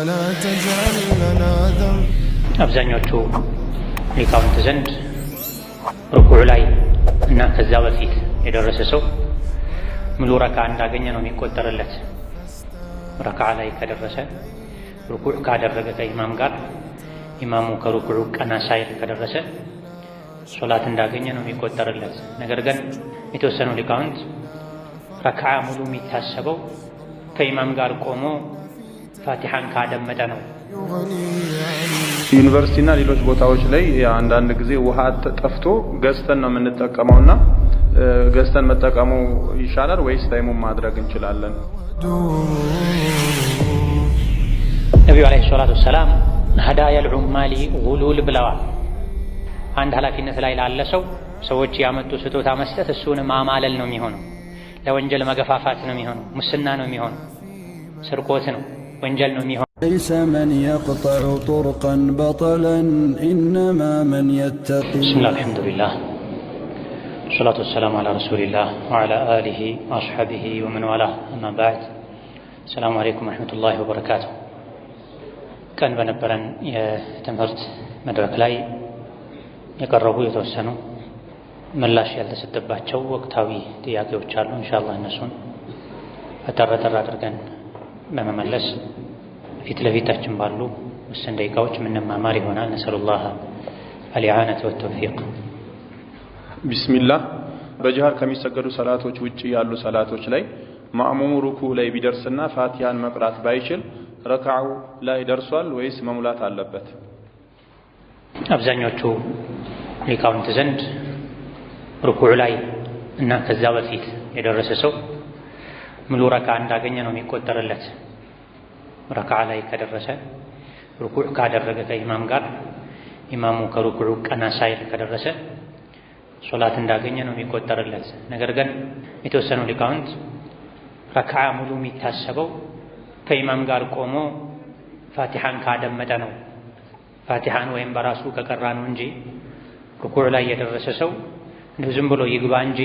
لا تجعل لنا ذنب አብዛኞቹ ሊቃውንት ዘንድ ሩኩዕ ላይ እና ከዛ በፊት የደረሰ ሰው ሙሉ ረክዓ እንዳገኘ ነው የሚቆጠርለት። ረክዓ ላይ ከደረሰ ሩኩዕ ካደረገ ከኢማም ጋር ኢማሙ ከሩኩዑ ቀና ሳይል ከደረሰ ሶላት እንዳገኘ ነው የሚቆጠርለት። ነገር ግን የተወሰኑ ሊቃውንት ረክዓ ሙሉ የሚታሰበው ከኢማም ጋር ቆሞ ፋቲሐን ካደመጠ ነው። ዩኒቨርሲቲና ሌሎች ቦታዎች ላይ አንዳንድ ጊዜ ውሃ ጠፍቶ ገዝተን ነው የምንጠቀመውና ገዝተን መጠቀሙ ይሻላል ወይስ ታይሙን ማድረግ እንችላለን? ነቢዩ ዓለይሂ ሰላቱ ወሰላም ሀዳየል ዑማሊ ጉሉል ብለዋል። አንድ ኃላፊነት ላይ ላለ ሰው ሰዎች ያመጡ ስጦታ መስጠት እሱን ማማለል ነው የሚሆነው። ለወንጀል መገፋፋት ነው የሚሆነው። ሙስና ነው የሚሆነው። ስርቆት ነው፣ ወንጀል ነው የሚሆነው። ليس من يقطع طرقا بطلا إنما من يتقي. بسم الله الحمد لله والصلاة والسلام على رسول الله وعلى آله وأصحابه ومن والاه أما بعد السلام عليكم ورحمة الله وبركاته. كان بنبرن የትምህርት መድረክ ላይ የቀረቡ የተወሰኑ ምላሽ ያልተሰጠባቸው ወቅታዊ ጥያቄዎች አሉ። ኢንሻአላህ እነሱን አጠር አድርገን በመመለስ ፊት ለፊታችን ባሉ ውስን ደቂቃዎች የምንማማር ይሆናል። ነስአሉላህ አልኢዓነተ ወተውፊቅ። ቢስሚላህ። በጀሃር ከሚሰገዱ ሰላቶች ውጪ ያሉ ሰላቶች ላይ ማእሙሙ ሩኩዕ ላይ ቢደርስና ፋቲሃን መቅራት ባይችል ረክዓው ላይ ደርሷል ወይስ መሙላት አለበት? አብዛኞቹ ሊቃውንት ዘንድ ሩኩዕ ላይ እና ከዛ በፊት የደረሰ ሰው ሙሉ ረክዓ እንዳገኘ ነው የሚቆጠርለት። ረክዓ ላይ ከደረሰ ሩኩዕ ካደረገ ከኢማም ጋር ኢማሙ ከሩኩዑ ቀና ሳይል ከደረሰ ሶላት እንዳገኘ ነው የሚቆጠርለት። ነገር ግን የተወሰኑ ሊቃውንት ረክዓ ሙሉ የሚታሰበው ከኢማም ጋር ቆሞ ፋቲሐን ካደመጠ ነው። ፋቲሐን ወይም በራሱ ከቀራ ነው እንጂ ሩኩዕ ላይ የደረሰ ሰው እንደው ዝም ብሎ ይግባ እንጂ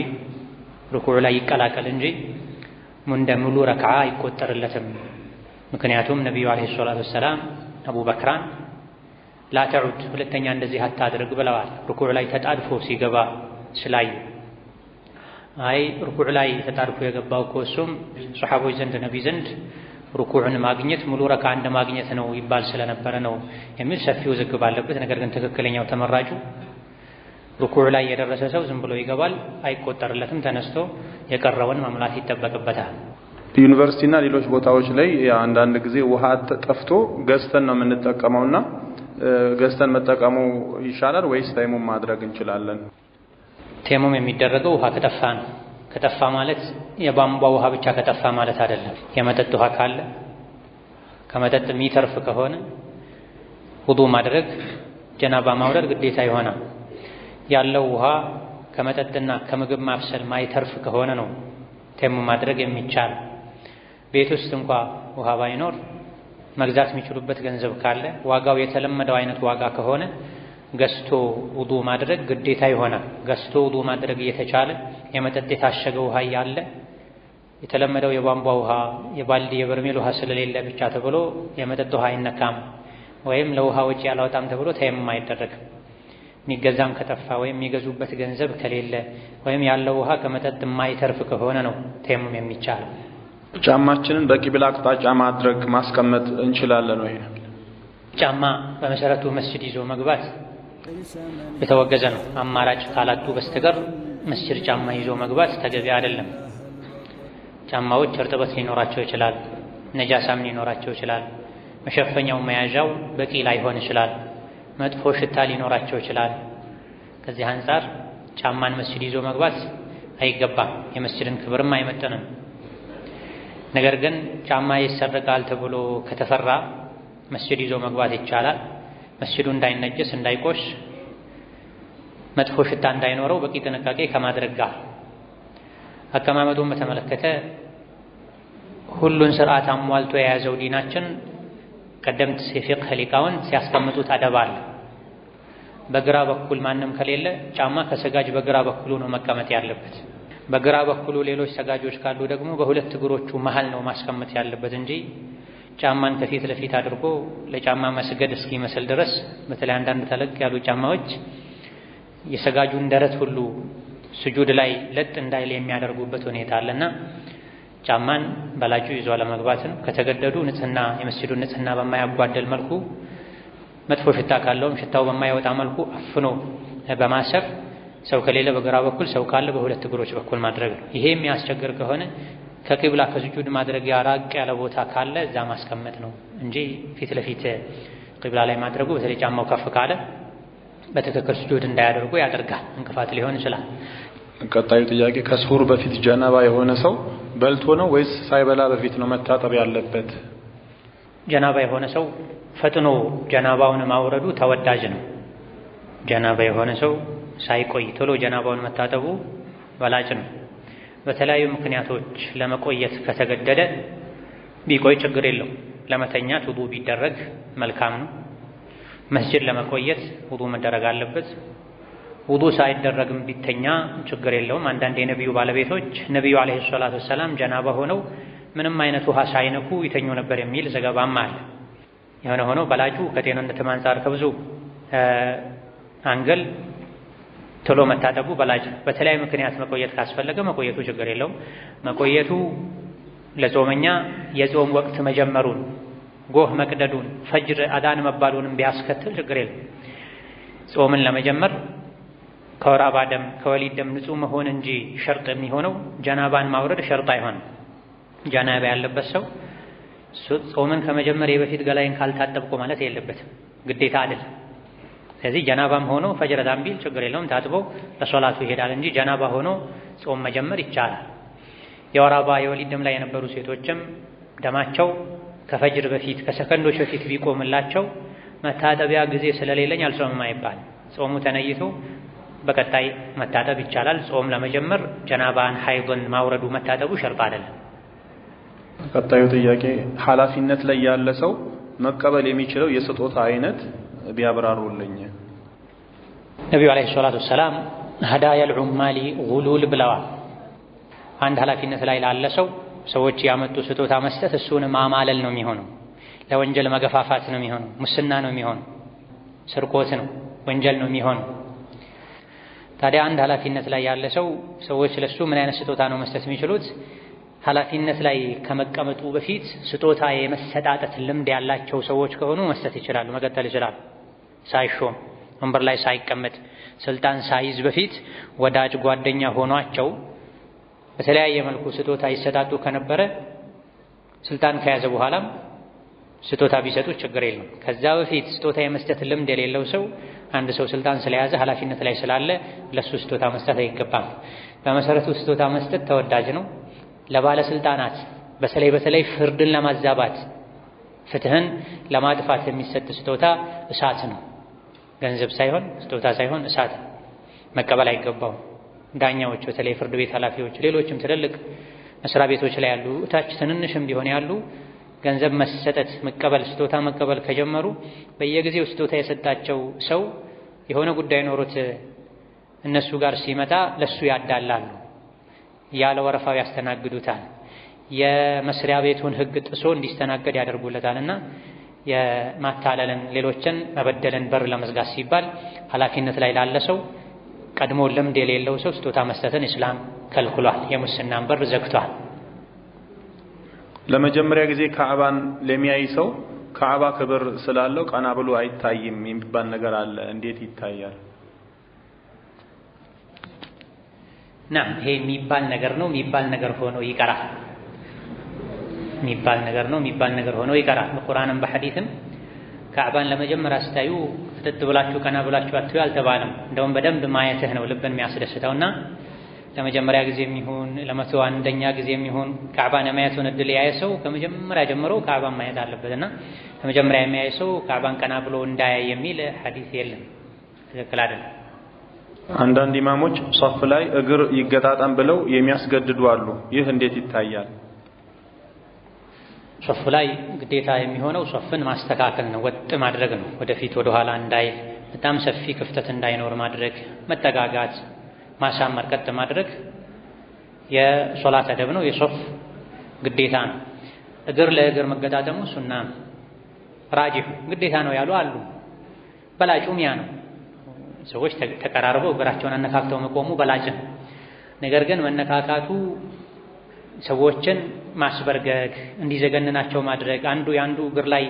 ሩኩዕ ላይ ይቀላቀል እንጂ እንደ ሙሉ ረክዓ አይቆጠርለትም። ምክንያቱም ነቢዩ ዓለይሂ ሰላቱ ወሰላም አቡበክራን ላ ተዑድ ሁለተኛ እንደዚህ አታድርግ ብለዋል። ሩኩዕ ላይ ተጣድፎ ሲገባ ስላዩ አይ ሩኩዕ ላይ ተጣድፎ የገባው እኮ እሱም ሶሐቦች ዘንድ ነቢ ዘንድ ሩኩዕን ማግኘት ሙሉ ረክዓ እንደ ማግኘት ነው ይባል ስለነበረ ነው የሚል ሰፊ ውዝግብ አለበት። ነገር ግን ትክክለኛው ተመራጩ ሩኩዕ ላይ የደረሰ ሰው ዝም ብሎ ይገባል፣ አይቆጠርለትም። ተነስቶ የቀረውን መሙላት ይጠበቅበታል። ዩኒቨርሲቲና ሌሎች ቦታዎች ላይ አንዳንድ ጊዜ ውሃ ጠፍቶ ገዝተን ነው የምንጠቀመውና ገዝተን መጠቀሙ ይሻላል ወይስ ታይሙን ማድረግ እንችላለን? ተየሙም የሚደረገው ውሃ ከጠፋ ነው። ከጠፋ ማለት የቧንቧ ውሃ ብቻ ከጠፋ ማለት አይደለም። የመጠጥ ውሃ ካለ ከመጠጥ የሚተርፍ ከሆነ ውዱእ ማድረግ ጀናባ ማውረድ ግዴታ ይሆናል። ያለው ውሃ ከመጠጥና ከምግብ ማብሰል ማይተርፍ ከሆነ ነው ተየሙም ማድረግ የሚቻል። ቤት ውስጥ እንኳ ውሃ ባይኖር መግዛት የሚችሉበት ገንዘብ ካለ ዋጋው የተለመደው አይነት ዋጋ ከሆነ ገዝቶ ውዱእ ማድረግ ግዴታ ይሆናል። ገዝቶ ውዱእ ማድረግ እየተቻለ የመጠጥ የታሸገ ውሃ ያለ የተለመደው የቧንቧ ውሃ የባልዲ የበርሜል ውሃ ስለሌለ ብቻ ተብሎ የመጠጥ ውሃ አይነካም ወይም ለውሃ ወጪ ያላወጣም ተብሎ ተየሙም አይደረግም። የሚገዛም ከጠፋ ወይም የሚገዙበት ገንዘብ ከሌለ ወይም ያለው ውሃ ከመጠጥ የማይተርፍ ከሆነ ነው ተየሙም የሚቻለው። ጫማችንን በቂብላ አቅጣጫ ማድረግ ማስቀመጥ እንችላለን ወይ? ጫማ በመሰረቱ መስጂድ ይዞ መግባት የተወገዘ ነው። አማራጭ ካላጡ በስተቀር መስጂድ ጫማ ይዞ መግባት ተገቢ አይደለም። ጫማዎች እርጥበት ሊኖራቸው ይችላል፣ ነጃሳም ሊኖራቸው ይችላል። መሸፈኛው መያዣው በቂ ላይሆን ይችላል። መጥፎ ሽታ ሊኖራቸው ይችላል። ከዚህ አንፃር ጫማን መስጂድ ይዞ መግባት አይገባም፣ የመስጂድን ክብርም አይመጥንም። ነገር ግን ጫማ ይሰረቃል ተብሎ ከተፈራ መስጂድ ይዞ መግባት ይቻላል። መስጂዱ እንዳይነጀስ እንዳይቆሽ፣ መጥፎ ሽታ እንዳይኖረው በቂ ጥንቃቄ ከማድረግ ጋር አቀማመጡን በተመለከተ ሁሉን ስርዓት አሟልቶ የያዘው ዲናችን ቀደምት የፊቅህ ሊቃውንት ሲያስቀምጡት አደብ አለ። በግራ በኩል ማንም ከሌለ ጫማ ከሰጋጅ በግራ በኩሉ ነው መቀመጥ ያለበት። በግራ በኩሉ ሌሎች ሰጋጆች ካሉ ደግሞ በሁለት እግሮቹ መሃል ነው ማስቀመጥ ያለበት እንጂ ጫማን ከፊት ለፊት አድርጎ ለጫማ መስገድ እስኪመስል ድረስ በተለይ አንዳንድ ተለቅ ያሉ ጫማዎች የሰጋጁን ደረት ሁሉ ስጁድ ላይ ለጥ እንዳይል የሚያደርጉበት ሁኔታ አለና ጫማን በላጩ ይዞ ለመግባትን ከተገደዱ ንጽህና የመስጂዱን ንጽህና በማያጓደል መልኩ መጥፎ ሽታ ካለውም ሽታው በማይወጣ መልኩ አፍኖ በማሰር ሰው ከሌለ በግራ በኩል ሰው ካለ በሁለት እግሮች በኩል ማድረግ ነው። ይሄ የሚያስቸግር ከሆነ ከቂብላ ከስጁድ ማድረግ ያራቅ ያለ ቦታ ካለ እዛ ማስቀመጥ ነው እንጂ ፊት ለፊት ቂብላ ላይ ማድረጉ በተለይ ጫማው ከፍ ካለ በትክክል ስጁድ እንዳያደርጉ ያደርጋል፣ እንቅፋት ሊሆን ይችላል። ቀጣዩ ጥያቄ ከስሁር በፊት ጀናባ የሆነ ሰው በልቶ ነው ወይስ ሳይበላ በፊት ነው መታጠብ ያለበት? ጀናባ የሆነ ሰው ፈጥኖ ጀናባውን ማውረዱ ተወዳጅ ነው። ጀናባ የሆነ ሰው ሳይቆይ ቶሎ ጀናባውን መታጠቡ በላጭ ነው። በተለያዩ ምክንያቶች ለመቆየት ከተገደደ ቢቆይ ችግር የለው። ለመተኛት ውዱእ ቢደረግ መልካም ነው። መስጂድ ለመቆየት ውዱእ መደረግ አለበት። ውዱእ ሳይደረግም ቢተኛ ችግር የለውም። አንዳንድ የነቢዩ ባለቤቶች ነቢዩ አለይሂ ሰላቱ ወሰላም ጀናባ ሆነው ምንም አይነት ውሃ ሳይነኩ ይተኙ ነበር የሚል ዘገባም አለ። የሆነ ሆኖ በላጩ ከጤንነትም አንፃር ከብዙ አንገል ቶሎ መታጠቡ በላጭ። በተለያዩ ምክንያት መቆየት ካስፈለገ መቆየቱ ችግር የለውም። መቆየቱ ለጾመኛ የጾም ወቅት መጀመሩን፣ ጎህ መቅደዱን፣ ፈጅር አዳን መባሉንም ቢያስከትል ችግር የለም። ጾምን ለመጀመር ከወር አበባ ደም ከወሊድ ደም ንጹህ መሆን እንጂ ሸርጥ የሚሆነው ጀናባን ማውረድ ሸርጥ አይሆንም። ጀናባ ያለበት ሰው ጾምን ከመጀመሪያ በፊት ገላይን ካልታጠብኩ ማለት የለበትም፣ ግዴታ አይደለም። ስለዚህ ጀናባም ሆኖ ፈጅር አዳን ቢል ችግር የለውም፣ ታጥቦ ለሶላቱ ይሄዳል እንጂ ጀናባ ሆኖ ጾም መጀመር ይቻላል። የወር አበባ የወሊድ ደም ላይ የነበሩ ሴቶችም ደማቸው ከፈጅር በፊት ከሰከንዶች በፊት ቢቆምላቸው መታጠቢያ ጊዜ ስለሌለኝ አልጾምም አይባልም። ጾሙ ተነይቶ በቀጣይ መታጠብ ይቻላል። ጾም ለመጀመር ጀናባን ሐይድን ማውረዱ መታጠቡ ሸርጥ አይደለም። ቀጣዩ ጥያቄ ኃላፊነት ላይ ያለ ሰው መቀበል የሚችለው የስጦታ አይነት ቢያብራሩልኝ። ነብዩ አለይሂ ሰላቱ ወሰላም ሀዳያል ዑማሊ ጉሉል ብለዋል። አንድ ኃላፊነት ላይ ላለ ሰው ሰዎች ያመጡ ስጦታ መስጠት እሱን ማማለል ነው የሚሆነው፣ ለወንጀል መገፋፋት ነው የሚሆነው፣ ሙስና ነው የሚሆነው፣ ስርቆት ነው፣ ወንጀል ነው የሚሆነው። ታዲያ አንድ ኃላፊነት ላይ ያለ ሰው ሰዎች ለሱ ምን አይነት ስጦታ ነው መስጠት የሚችሉት? ኃላፊነት ላይ ከመቀመጡ በፊት ስጦታ የመሰጣጠት ልምድ ያላቸው ሰዎች ከሆኑ መስጠት ይችላሉ፣ መቀጠል ይችላሉ። ሳይሾም ወንበር ላይ ሳይቀመጥ ስልጣን ሳይዝ በፊት ወዳጅ ጓደኛ ሆኗቸው በተለያየ መልኩ ስጦታ ይሰጣጡ ከነበረ ስልጣን ከያዘ በኋላም ስጦታ ቢሰጡ ችግር የለም። ከዛ በፊት ስጦታ የመስጠት ልምድ የሌለው ሰው አንድ ሰው ስልጣን ስለያዘ ኃላፊነት ላይ ስላለ ለሱ ስጦታ መስጠት አይገባም። በመሰረቱ ስጦታ መስጠት ተወዳጅ ነው። ለባለስልጣናት በተለይ ፍርድን ለማዛባት ፍትህን ለማጥፋት የሚሰጥ ስጦታ እሳት ነው። ገንዘብ ሳይሆን ስጦታ ሳይሆን እሳት መቀበል አይገባውም። ዳኛዎች በተለይ ፍርድ ቤት ኃላፊዎች፣ ሌሎችም ትልልቅ መስሪያ ቤቶች ላይ ያሉ እታች ትንንሽም ቢሆን ያሉ ገንዘብ መሰጠት መቀበል ስጦታ መቀበል ከጀመሩ በየጊዜው ስጦታ የሰጣቸው ሰው የሆነ ጉዳይ ኖሮት እነሱ ጋር ሲመጣ ለሱ ያዳላሉ፣ ያለ ወረፋው ያስተናግዱታል፣ የመስሪያ ቤቱን ሕግ ጥሶ እንዲስተናገድ ያደርጉለታልና የማታለልን ሌሎችን መበደልን በር ለመዝጋት ሲባል ኃላፊነት ላይ ላለ ሰው ቀድሞ ልምድ የሌለው ሰው ስጦታ መስጠትን እስላም ከልክሏል፣ የሙስናን በር ዘግቷል። ለመጀመሪያ ጊዜ ካዕባን ለሚያይ ሰው ካዕባ ክብር ስላለው ቀና ብሎ አይታይም የሚባል ነገር አለ። እንዴት ይታያል? ይሄ የሚባል ነገር ነው፣ የሚባል ነገር ሆኖ ይቀራል። የሚባል ነገር ነው፣ የሚባል ነገር ሆኖ ይቀራል። በቁርአንም በሐዲስም ካዕባን ለመጀመሪያ ስታዩ ፍጥጥ ብላችሁ ቀና ብላችሁ አትዩ አልተባለም። እንደውም በደንብ ማየትህ ነው ልብን የሚያስደስተውና ለመጀመሪያ ጊዜ የሚሆን ለመቶ አንደኛ ጊዜ የሚሆን ካዕባን የማየቱን እድል ያየ ሰው ከመጀመሪያ ጀምሮ ካዕባን ማየት አለበትና ለመጀመሪያ የሚያየ ሰው ካዕባን ቀና ብሎ እንዳያይ የሚል ሐዲስ የለም። ትክክል አይደለም። አንዳንድ ኢማሞች ሶፍ ላይ እግር ይገጣጣም ብለው የሚያስገድዱ አሉ። ይህ እንዴት ይታያል? ሶፍ ላይ ግዴታ የሚሆነው ሶፍን ማስተካከል ነው፣ ወጥ ማድረግ ነው። ወደፊት ወደ ኋላ እንዳይል፣ በጣም ሰፊ ክፍተት እንዳይኖር ማድረግ፣ መጠጋጋት፣ ማሳመር፣ ቀጥ ማድረግ የሶላት አደብ ነው፣ የሶፍ ግዴታ ነው። እግር ለእግር መገጣጠሙ ሱና ነው። ራጂሑ ግዴታ ነው ያሉ አሉ። በላጩም ያ ነው። ሰዎች ተቀራርበው እግራቸውን አነካክተው መቆሙ በላጭ ነው። ነገር ግን መነካካቱ ሰዎችን ማስበርገግ፣ እንዲዘገንናቸው ማድረግ፣ አንዱ የአንዱ እግር ላይ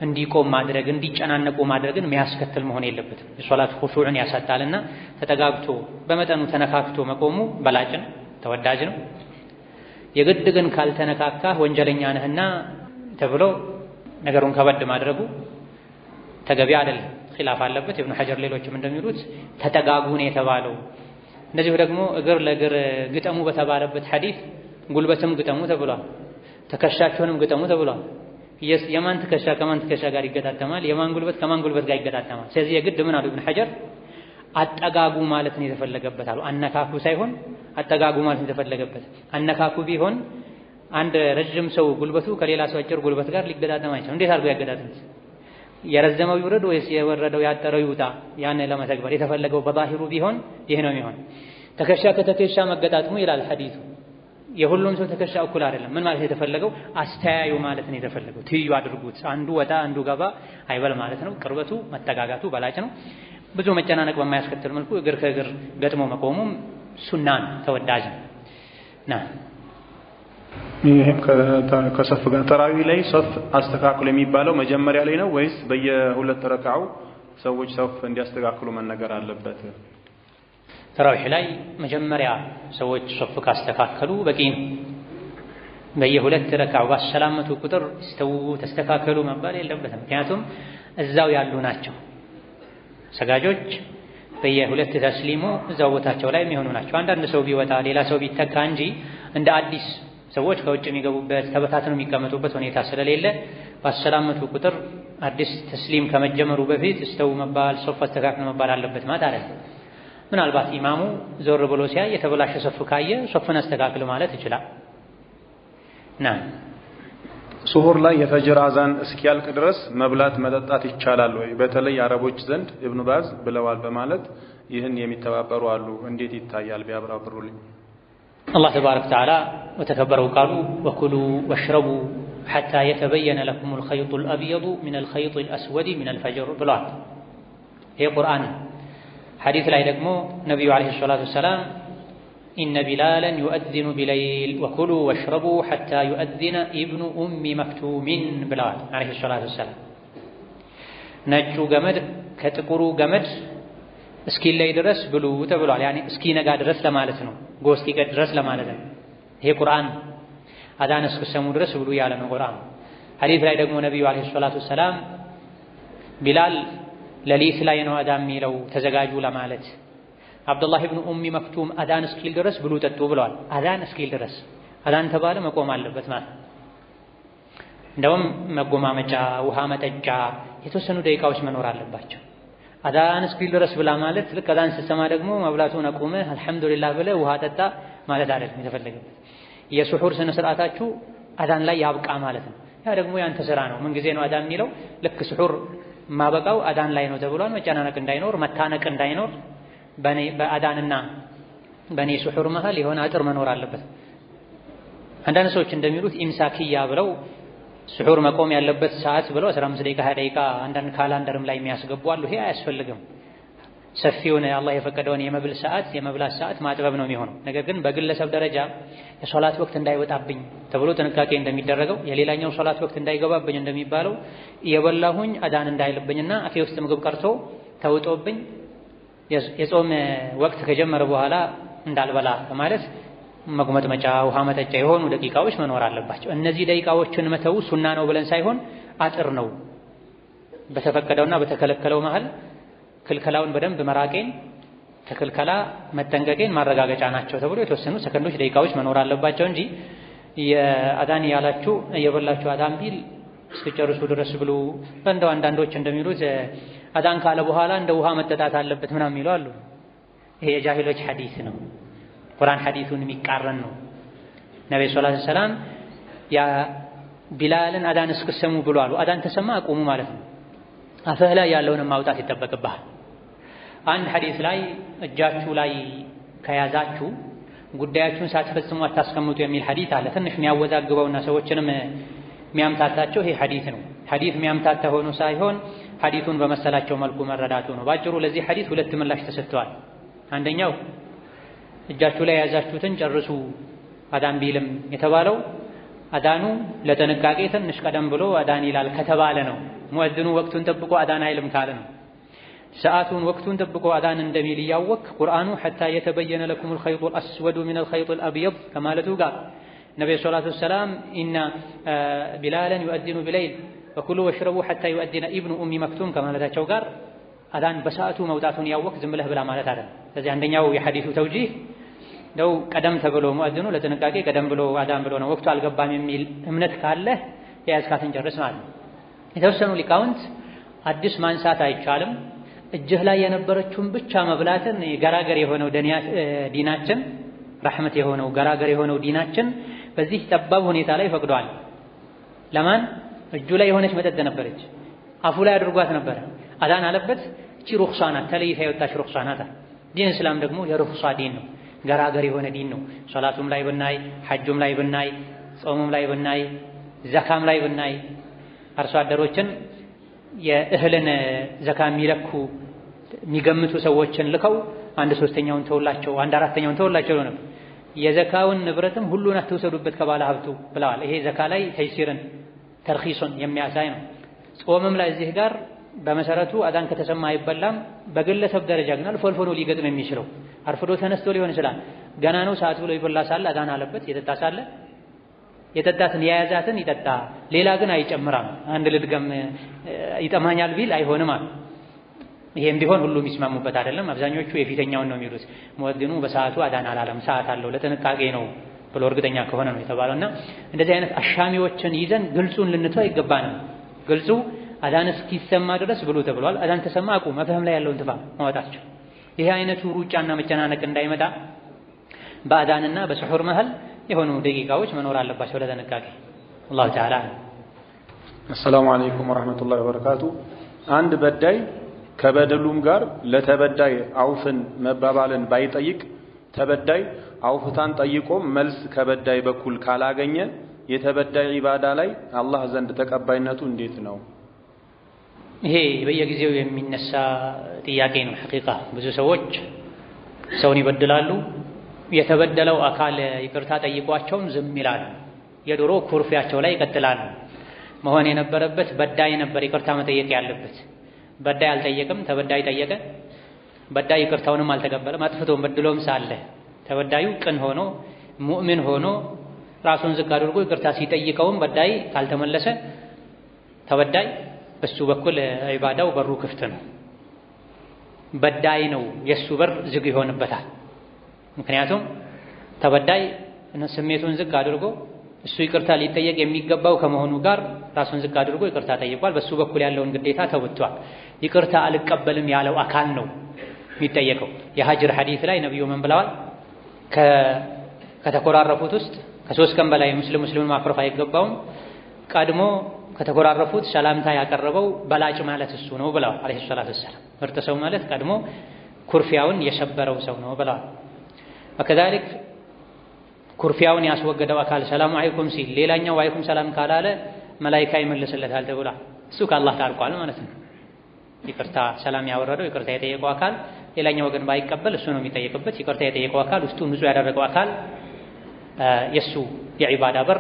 እንዲቆም ማድረግ፣ እንዲጨናነቁ ማድረግን የሚያስከትል መሆን የለበትም። የሶላት ኹሹዕን ያሳጣልና ተጠጋግቶ በመጠኑ ተነካክቶ መቆሙ በላጭ ነው፣ ተወዳጅ ነው። የግድ ግን ካልተነካካህ ወንጀለኛ ነህና ተብሎ ነገሩን ከበድ ማድረጉ ተገቢ አይደለም። ኺላፍ አለበት። ኢብኑ ሐጀር ሌሎችም እንደሚሉት ተጠጋጉ ነው የተባለው። እንደዚሁ ደግሞ እግር ለእግር ግጠሙ በተባለበት ሐዲስ ጉልበትም ግጠሙ ተብሏል፣ ትከሻቸውንም ግጠሙ ተብሏል። የማን ትከሻ ከማን ትከሻ ጋር ይገጣጠማል? የማን ጉልበት ከማን ጉልበት ጋር ይገጣጠማል? ስለዚህ የግድ ምን አሉ ኢብኑ ሐጀር አጠጋጉ ማለት ነው የተፈለገበት አሉ። አነካኩ ሳይሆን አጠጋጉ ማለት ነው የተፈለገበት። አነካኩ ቢሆን አንድ ረጅም ሰው ጉልበቱ ከሌላ ሰው አጭር ጉልበት ጋር ሊገጣጠም አይችልም። እንዴት አድርጎ ያገጣጥምት? የረዘመው ይውረድ ወይስ የወረደው ያጠረው ይውጣ? ያን ለመተግበር የተፈለገው በዛሂሩ ቢሆን ይሄ ነው የሚሆን። ትከሻ ከተከሻ መገጣጥሙ ይላል ሐዲሱ። የሁሉም ሰው ትከሻ እኩል አይደለም። ምን ማለት የተፈለገው? አስተያዩ ማለት ነው የተፈለገው። ትይዩ አድርጉት፣ አንዱ ወጣ አንዱ ገባ አይበል ማለት ነው። ቅርበቱ መጠጋጋቱ በላጭ ነው። ብዙ መጨናነቅ በማያስከትል መልኩ እግር ከእግር ገጥሞ መቆሙም ሱና ነው፣ ተወዳጅ ነው። ይሄም ከሰፍ ጋር ተራዊ ላይ ሰፍ አስተካክሉ የሚባለው መጀመሪያ ላይ ነው ወይስ በየሁለት ረካዓው ሰዎች ሰፍ እንዲያስተካክሉ መነገር አለበት? ተራዊህ ላይ መጀመሪያ ሰዎች ሰፍ ካስተካከሉ በቂ ነው። በየሁለት ረካዓው ባሰላመቱ ቁጥር ስተው ተስተካከሉ መባል የለበትም። ምክንያቱም እዛው ያሉ ናቸው። ሰጋጆች በየሁለት ተስሊሙ እዛው ቦታቸው ላይ የሚሆኑ ናቸው። አንዳንድ ሰው ቢወጣ ሌላ ሰው ቢተካ እንጂ እንደ አዲስ ሰዎች ከውጭ የሚገቡበት ተበታትነው የሚቀመጡበት ሁኔታ ስለሌለ ባሰላመቱ ቁጥር አዲስ ተስሊም ከመጀመሩ በፊት እስተው መባል ሶፍ አስተካክሉ መባል አለበት ማለት አይደለም። ምናልባት ኢማሙ ዞር ብሎ ሲያይ የተበላሸ ሶፍ ካየ ሶፍን አስተካክሉ ማለት ይችላል። ሱሁር ላይ የፈጅር አዛን እስኪያልቅ ድረስ መብላት መጠጣት ይቻላል ወይ? በተለይ አረቦች ዘንድ ኢብኑ ባዝ ብለዋል በማለት ይህን የሚተባበሩ አሉ። እንዴት ይታያል? ቢያብራሩልኝ። አላህ ተባረከ ወተዓላ ወተከበረው ቃሉ ወኩሉ ወሽረቡ ሐታ የተበየነ ለኩሙል ኸይጡል አብየዱ ሚነል ኸይጢል አስወዲ ሚነል ፈጅር ብሏል። ይሄ ቁርአን። ሐዲስ ላይ ደግሞ ነቢዩ ዓለይሂ ሰላቱ ወሰላም ኢነ ቢላለን ዩአዚኑ ቢለይል ወኩሉ ወሽረቡ ሐታ ዩአዚነ ኢብኑ ኡሚ መክቱሚን ብለዋል ዓለይሂ ሰላቱ ወሰላም። ነጩ ገመድ ከጥቁሩ ገመድ እስኪለይ ድረስ ብሉ ተብሏል። ያኔ እስኪነጋ ድረስ ለማለት ነው። ጎህ እስኪቀድ ድረስ ለማለት ነው። ይሄ ቁርአን አዛን እስክሰሙ ድረስ ብሉ ያለ ነው ቁርአን። ሐዲስ ላይ ደግሞ ነቢዩ ዓለይሂ ሰላቱ ወሰላም ቢላል ሌሊት ላይ ነው አዛን የሚለው ተዘጋጁ ለማለት። አብዱላህ ኢብኑ ኡሚ መክቱም አዛን እስኪል ድረስ ብሉ ጠጡ ብለዋል። አዛን እስኪል ድረስ አዛን ተባለ መቆም አለበት ማለት። እንደውም መጎማመጫ፣ ውሃ መጠጫ የተወሰኑ ደቂቃዎች መኖር አለባቸው። አዛን እስኪል ድረስ ብላ ማለት ልክ አዛን ስትሰማ ደግሞ መብላቱን አቁመህ አልሐምዱሊላህ ብለህ ውሃ ጠጣ ማለት አይደለም የተፈለገበት። የሱሑር ስነ ስርዓታችሁ አዛን ላይ ያብቃ ማለት ነው። ያ ደግሞ ያንተ ስራ ነው። ምን ጊዜ ነው አዛን የሚለው? ልክ ሱሑር ማበቃው አዛን ላይ ነው ተብሏል። መጨናነቅ እንዳይኖር፣ መታነቅ እንዳይኖር በአዛንና በኔ ሱሑር መሃል የሆነ አጥር መኖር አለበት። አንዳንድ ሰዎች እንደሚሉት ኢምሳክያ ብለው ሱሑር መቆም ያለበት ሰዓት ብለው 15 ደቂቃ 20 ደቂቃ አንዳንድ ካላንደርም ላይ የሚያስገቡ አሉ። ይሄ አያስፈልግም። ሰፊውን አላህ የፈቀደውን የመብል ሰዓት የመብላት ሰዓት ማጥበብ ነው የሚሆነው። ነገር ግን በግለሰብ ደረጃ የሶላት ወቅት እንዳይወጣብኝ ተብሎ ጥንቃቄ እንደሚደረገው የሌላኛው ሶላት ወቅት እንዳይገባብኝ እንደሚባለው የበላሁኝ አዛን እንዳይልብኝና አፌ ውስጥ ምግብ ቀርቶ ተውጦብኝ የጾም ወቅት ከጀመረ በኋላ እንዳልበላ በማለት መጉመጥመጫ፣ ውሃ መጠጫ የሆኑ ደቂቃዎች መኖር አለባቸው። እነዚህ ደቂቃዎችን መተው ሱና ነው ብለን ሳይሆን አጥር ነው። በተፈቀደውና በተከለከለው መሃል ክልከላውን በደንብ መራቄን ከክልከላ መጠንቀቄን ማረጋገጫ ናቸው ተብሎ የተወሰኑ ሰከንዶች፣ ደቂቃዎች መኖር አለባቸው እንጂ የአዛን ያላችሁ እየበላችሁ አዛን ቢል እስከጨርሱ ድረስ ብሉ። እንደው አንዳንዶች እንደሚሉት አዛን ካለ በኋላ እንደ ውሃ መጠጣት አለበት ምናምን የሚሉ አሉ። ይሄ የጃሂሎች ሐዲስ ነው። ቁርአን ሐዲሱን የሚቃረን ነው። ነብዩ ሰለላሁ ዐለይሂ ወሰለም ያ ቢላልን አዛን እስክሰሙ ብሎ አሉ። አዛን ተሰማ አቁሙ ማለት ነው። አፍህ ላይ ያለውን ማውጣት ይጠበቅብሃል። አንድ ሐዲስ ላይ እጃችሁ ላይ ከያዛችሁ ጉዳያችሁን ሳትፈጽሙ አታስቀምጡ የሚል ሐዲስ አለ። ትንሽ የሚያወዛግበውና ሰዎችንም የሚያምታታቸው ይሄ ሐዲስ ነው። ሐዲስ የሚያምታታ ሆኖ ሳይሆን ሐዲሱን በመሰላቸው መልኩ መረዳቱ ነው። ባጭሩ ለዚህ ሐዲስ ሁለት ምላሽ ተሰጥተዋል። አንደኛው እጃችሁ ላይ የያዛችሁትን ጨርሱ አዳን ቢልም የተባለው አዳኑ ለጥንቃቄ ትንሽ ቀደም ብሎ አዳን ይላል ከተባለ ነው። ሙእዚኑ ወቅቱን ጠብቆ አዳን አይልም ካለ ነው። ሰዓቱን ወቅቱን ጠብቆ አዳን እንደሚል እያወቅ ቁርአኑ ሐታ የተበየነ ለኩሙል ኸይጡል አስወዱ ሚነል ኸይጢል አብየድ ከማለቱ ጋር ነብዩ ሰለላሁ ዐለይሂ ወሰለም ኢነ ቢላለን ዩአዚኑ ቢለይል ወኩሉ ወሽረቡ ሐታ ዩአዚነ ኢብኑ ኡሚ መክቱም ከማለታቸው ጋር አዳን በሰዓቱ መውጣቱን ያወቅ ዝም ብለህ ብላ ማለት አይደለም። ስለዚህ አንደኛው የሐዲሱ ተውጂህ ነው ቀደም ተብሎ ሙእዚኑ ለጥንቃቄ ቀደም ብሎ አዳን ብሎ ነው ወቅቱ አልገባም የሚል እምነት ካለ የያዝካትን ጨርስ ማለት ነው። የተወሰኑ ሊቃውንት አዲስ ማንሳት አይቻልም፣ እጅህ ላይ የነበረችውን ብቻ መብላትን ገራገር የሆነው ዲናችን ረሕመት የሆነው ገራገር የሆነው ዲናችን በዚህ ጠባብ ሁኔታ ላይ ፈቅዷል። ለማን እጁ ላይ የሆነች መጠጥ ነበረች፣ አፉ ላይ አድርጓት ነበረ፣ አዳን አለበት። እቺ ሩኽሳ ናት፣ ተለይታ የወጣች ሩኽሳ ናት። ዲን እስላም ደግሞ የሩኽሳ ዲን ነው፣ ገራገር የሆነ ዲን ነው። ሶላቱም ላይ ብናይ፣ ሐጁም ላይ ብናይ፣ ጾሙም ላይ ብናይ፣ ዘካም ላይ ብናይ አርሶ አደሮችን የእህልን ዘካ የሚለኩ የሚገምቱ ሰዎችን ልከው 1/3ኛውን ተውላቸው 1/4ኛውን ተውላቸው ነው። የዘካውን ንብረትም ሁሉን አትውሰዱበት ከባለ ሀብቱ ብለዋል። ይሄ ዘካ ላይ ተይሲርን ተርኺሱን የሚያሳይ ነው። ጾምም ላይ እዚህ ጋር በመሰረቱ አዳን ከተሰማ አይበላም። በግለሰብ ደረጃ ግን አልፎ አልፎ ነው ሊገጥም የሚችለው። አርፍዶ ተነስቶ ሊሆን ይችላል። ገና ነው ሰዓት ብሎ ይበላ ሳለ አዳን አለበት። የጠጣ ሳለ የጠጣትን የያዛትን ይጠጣ፣ ሌላ ግን አይጨምራም። አንድ ልድገም ይጠማኛል ቢል አይሆንም አለ። ይሄም ቢሆን ሁሉም ይስማሙበት አይደለም። አብዛኞቹ የፊተኛውን ነው የሚሉት። ሙእዚኑ በሰዓቱ አዳን አላለም፣ ሰዓት አለው ለጥንቃቄ ነው ብሎ እርግጠኛ ከሆነ ነው የተባለውና እንደዚህ አይነት አሻሚዎችን ይዘን ግልጹን ልንተው አይገባንም። ግልጹ አዳን እስኪሰማ ድረስ ብሎ ተብሏል። አዳን ተሰማ አቁም፣ መፍህም ላይ ያለውን ትፋ ማውጣቸው። ይሄ አይነቱ ሩጫና መጨናነቅ እንዳይመጣ በአዳንና በስሑር መሃል የሆኑ ደቂቃዎች መኖር አለባቸው ለጥንቃቄ። አላሁ ተዓላ። አሰላሙ አለይኩም ወራህመቱላሂ ወበረካቱ። አንድ በዳይ ከበደሉም ጋር ለተበዳይ አውፍን መባባልን ባይጠይቅ ተበዳይ አውፍታን ጠይቆም መልስ ከበዳይ በኩል ካላገኘ የተበዳይ ኢባዳ ላይ አላህ ዘንድ ተቀባይነቱ እንዴት ነው? ይሄ በየጊዜው የሚነሳ ጥያቄ ነው። ሐቂቃ ብዙ ሰዎች ሰውን ይበድላሉ። የተበደለው አካል ይቅርታ ጠይቋቸውም ዝም ይላሉ። የድሮ ኩርፊያቸው ላይ ይቀጥላሉ። መሆን የነበረበት በዳይ ነበር ይቅርታ መጠየቅ ያለበት። በዳይ አልጠየቅም፣ ተበዳይ ጠየቀ። በዳይ ይቅርታውንም አልተቀበለም። አጥፍቶም በድሎም ሳለ ተበዳዩ ቅን ሆኖ ሙእሚን ሆኖ ራሱን ዝቅ አድርጎ ይቅርታ ሲጠይቀውም በዳይ ካልተመለሰ ተበዳይ በሱ በኩል ኢባዳው በሩ ክፍት ነው። በዳይ ነው የሱ በር ዝግ ይሆንበታል። ምክንያቱም ተበዳይ ስሜቱን ዝቅ አድርጎ እሱ ይቅርታ ሊጠየቅ የሚገባው ከመሆኑ ጋር ራሱን ዝቅ አድርጎ ይቅርታ ጠይቋል። በሱ በኩል ያለውን ግዴታ ተወጥቷል። ይቅርታ አልቀበልም ያለው አካል ነው የሚጠየቀው። የሀጅር ሐዲስ ላይ ነብዩ ምን ብለዋል? ከተኮራረፉት ውስጥ ከ3 ቀን በላይ ሙስሊምን ማኩረፍ አይገባውም። ቀድሞ ከተኮራረፉት ሰላምታ ያቀረበው በላጭ ማለት እሱ ነው ብለዋል አለይሂ ሰላቱ ወሰላም። ምርጥ ሰው ማለት ቀድሞ ኩርፊያውን የሰበረው ሰው ነው ብለዋል። ወከዛሊክ ኩርፊያውን ያስወገደው አካል ሰላም አለይኩም ሲል ሌላኛው አለይኩም ሰላም ካላለ መላኢካ ይመልስለታል ተብሏል። እሱ ከአላህ ታርቋል ማለት ነው። ይቅርታ ሰላም ያወረደው ይቅርታ የጠየቀው አካል ሌላኛው ወገን ባይቀበል እሱ ነው የሚጠየቅበት። ይቅርታ የጠየቀው አካል ውስጡ ንጹህ ያደረገው አካል የሱ የዒባዳ በር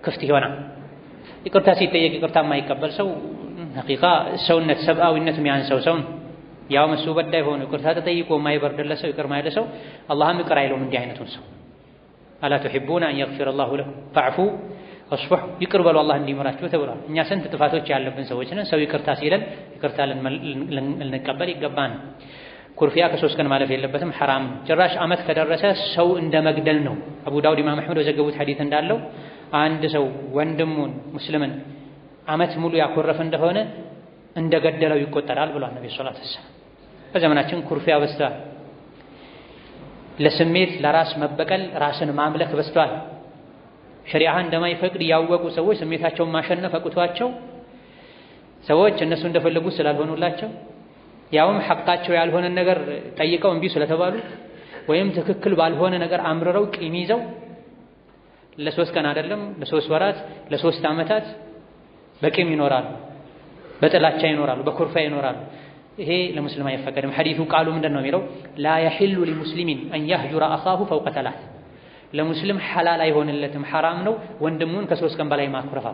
ክፍት ይሆናል። ይቅርታ ሲጠየቅ ይቅርታ የማይቀበል ሰው ሐቂቃ ሰውነት ሰብአዊነት የሚያንሰው ሰው ነው። ያው እሱ በዳይ ሆኖ ይቅርታ ተጠይቆ የማይበርድለት ሰው ይቅር ማይለ ሰው አላህም ይቅር አይለውም እንዲህ አይነቱን ሰው። አላ ቱሒቡና አን የግፊረ አላሁ ለኩም ፈዕፉ ወስፉሕ ይቅር በሉ አላህ እንዲምራችሁ ተብሏል። እኛ ስንት ጥፋቶች ያለብን ሰዎች ነን። ሰው ይቅርታ ሲለን ይቅርታ ልንቀበል ይገባን። ኩርፊያ ከ3 ቀን ማለፍ የለበትም፣ ሐራም። ጭራሽ ዓመት ከደረሰ ሰው እንደ መግደል ነው። አቡ ዳውድ ኢማም አሕመድ በዘገቡት ሐዲስ እንዳለው አንድ ሰው ወንድሙን ሙስሊምን ዓመት ሙሉ ያኮረፈ እንደሆነ እንደገደለው ይቆጠራል ብሏል ነብዩ ሰለላሁ ዐለይሂ ወሰለም። በዘመናችን ኩርፊያ በዝቷል። ለስሜት ለራስ መበቀል ራስን ማምለክ በዝቷል። ሸሪዓ እንደማይፈቅድ ያወቁ ሰዎች ስሜታቸውን ማሸነፍ አቅቷቸው ሰዎች እነሱ እንደፈለጉት ስላልሆኑላቸው ያውም ሐቃቸው ያልሆነ ነገር ጠይቀው እምቢ ስለተባሉ ወይም ትክክል ባልሆነ ነገር አምርረው ቂም ይዘው ለ3 ቀን አይደለም ለ3 ወራት ለ3 ዓመታት በቂም ይኖራሉ፣ በጥላቻ ይኖራሉ፣ በኩርፋ ይኖራሉ። ይሄ ለሙስሊም አይፈቀድም። ሐዲሱ ቃሉ ምንድነው የሚለው? ላ የሒሉ ሊሙስሊሚን አን የህጁረ አኻሁ ፈውቀ ተላት። ለሙስሊም ሐላል አይሆንለትም፣ ሐራም ነው ወንድሙን ከ3 ቀን በላይ ማኩረፍ።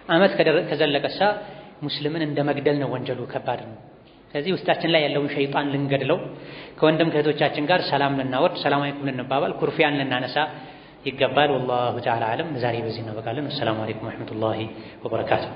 ዓመት ከዘለቀሳ ሙስሊምን እንደ መግደል ነው፣ ወንጀሉ ከባድ ነው። ስለዚህ ውስጣችን ላይ ያለውን ሸይጣን ልንገድለው፣ ከወንድም ከእህቶቻችን ጋር ሰላም ልናወርድ፣ ሰላም አለይኩም ልንባባል፣ ኩርፊያን ልናነሳ ይገባል። ወላሁ ተዓላ አለም። ዛሬ በዚህ እናበቃለን። ወሰላሙ አለይኩም ወረሕመቱላሂ ወበረካቱሁ።